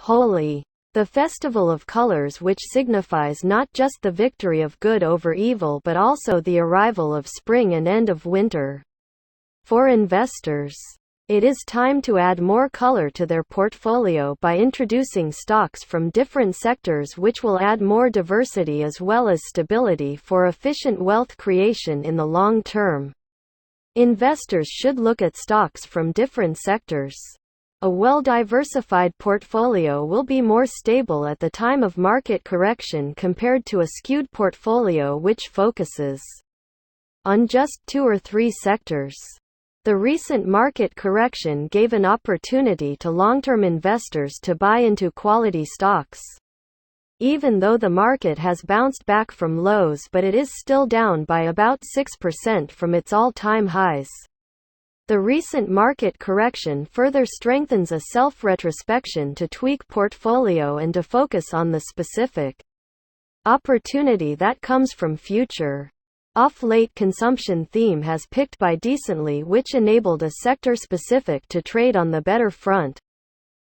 Holi, the festival of colors which signifies not just the victory of good over evil but also the arrival of spring and end of winter. For investors, it is time to add more color to their portfolio by introducing stocks from different sectors, which will add more diversity as well as stability for efficient wealth creation in the long term. Investors should look at stocks from different sectors. A well-diversified portfolio will be more stable at the time of market correction compared to a skewed portfolio which focuses on just 2 or 3 sectors. The recent market correction gave an opportunity to long-term investors to buy into quality stocks. Even though the market has bounced back from lows, but it is still down by about 6% from its all-time highs. The recent market correction further strengthens a self-retrospection to tweak portfolio and to focus on the specific opportunity that comes from future. Off-late consumption theme has picked by decently, which enabled a sector-specific to trade on the better front.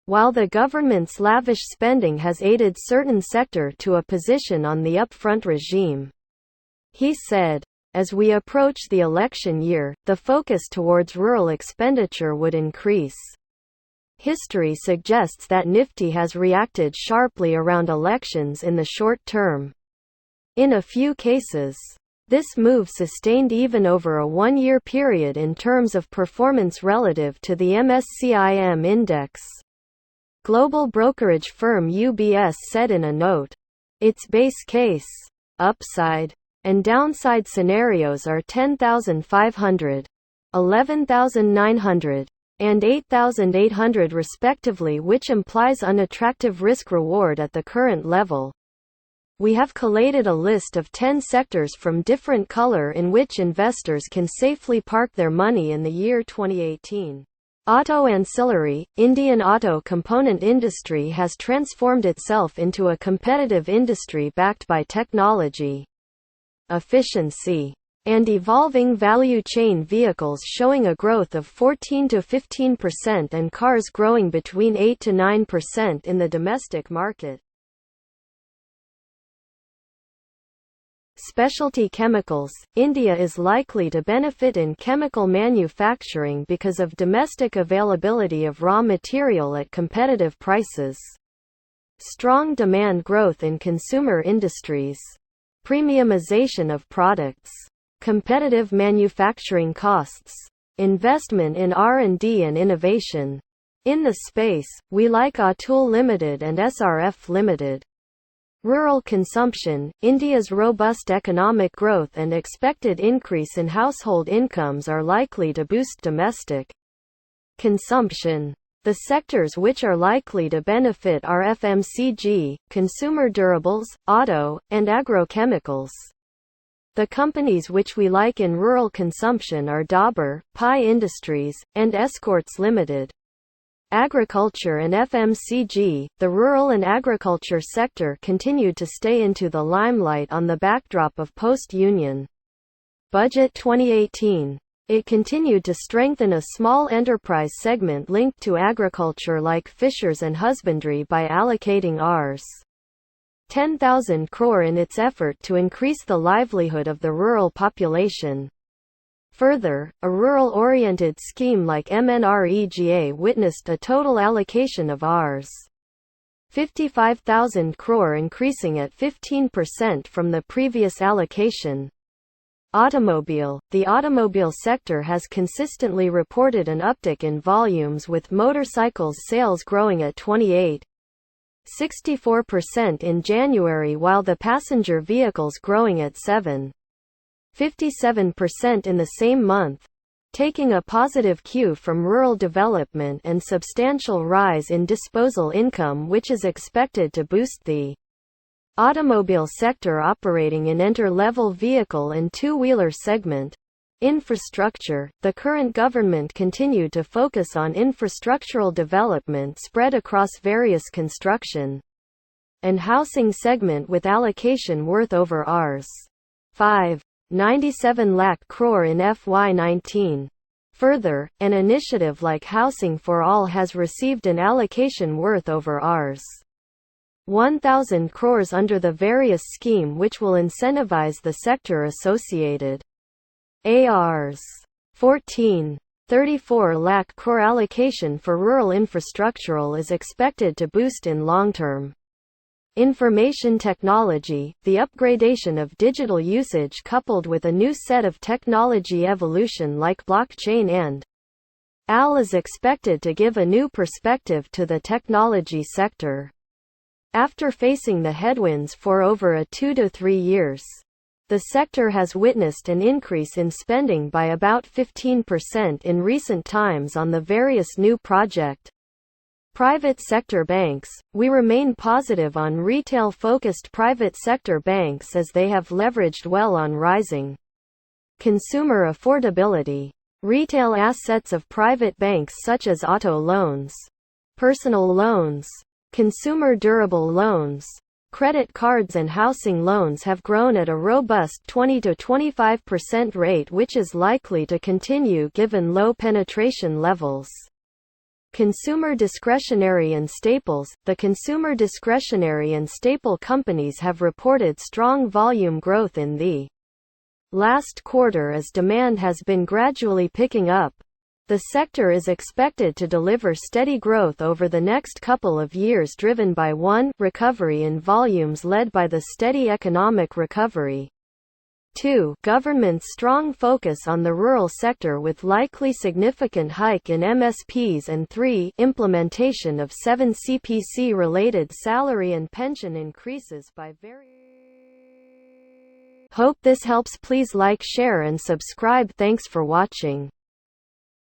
While the government's lavish spending has aided certain sector to a position on the upfront regime. He said, as we approach the election year, the focus towards rural expenditure would increase. History suggests that Nifty has reacted sharply around elections in the short term. In a few cases, this move sustained even over a one-year period in terms of performance relative to the MSCIM index. Global brokerage firm UBS said in a note, its base case, upside, and downside scenarios are 10,500, 11,900, and 8,800 respectively, which implies unattractive risk-reward at the current level. We have collated a list of 10 sectors from different color in which investors can safely park their money in the year 2018. Auto ancillary. Indian auto component industry has transformed itself into a competitive industry backed by technology, efficiency, and evolving value chain, vehicles showing a growth of 14 to 15% and cars growing between 8 to 9% in the domestic market. Specialty chemicals. India is likely to benefit in chemical manufacturing because of domestic availability of raw material at competitive prices. Strong demand growth in consumer industries. Premiumization of products. Competitive manufacturing costs. Investment in R&D and innovation. In the space, we like Atul Limited and SRF Limited. Rural consumption. India's robust economic growth and expected increase in household incomes are likely to boost domestic consumption. The sectors which are likely to benefit are FMCG, consumer durables, auto, and agrochemicals. The companies which we like in rural consumption are Dabur, Pi Industries, and Escorts Limited. Agriculture and FMCG. The rural and agriculture sector continued to stay into the limelight on the backdrop of post-Union Budget 2018. It continued to strengthen a small enterprise segment linked to agriculture like fishers and husbandry by allocating Rs. 10,000 crore in its effort to increase the livelihood of the rural population. Further, a rural-oriented scheme like MNREGA witnessed a total allocation of Rs. 55,000 crore, increasing at 15% from the previous allocation. Automobile. The automobile sector has consistently reported an uptick in volumes, with motorcycles sales growing at 28.64% in January, while the passenger vehicles growing at 7.57% in the same month, taking a positive cue from rural development and substantial rise in disposal income, which is expected to boost the automobile sector operating in enter-level vehicle and two-wheeler segment. Infrastructure. The current government continued to focus on infrastructural development spread across various construction and housing segment, with allocation worth over Rs. 5.97 lakh crore in FY19. Further, an initiative like Housing for All has received an allocation worth over Rs. 1,000 crores under the various scheme which will incentivize the sector associated. Rs. 14.34 lakh crore allocation for rural infrastructural is expected to boost in long-term information technology. The upgradation of digital usage coupled with a new set of technology evolution like blockchain and AI is expected to give a new perspective to the technology sector. After facing the headwinds for over a 2 to 3 years, the sector has witnessed an increase in spending by about 15% in recent times on the various new private sector banks. We remain positive on retail-focused private sector banks as they have leveraged well on rising consumer affordability. Retail assets of private banks such as auto loans, personal loans, consumer durable loans, credit cards and housing loans have grown at a robust 20 to 25% rate, which is likely to continue given low penetration levels. Consumer discretionary and staples. The consumer discretionary and staple companies have reported strong volume growth in the last quarter as demand has been gradually picking up. The sector is expected to deliver steady growth over the next couple of years driven by 1. Recovery in volumes led by the steady economic recovery. 2. Government's strong focus on the rural sector with likely significant hike in MSPs, and 3. Implementation of 7 CPC-related salary and pension increases by Hope this helps. Please like, share and subscribe. Thanks for watching.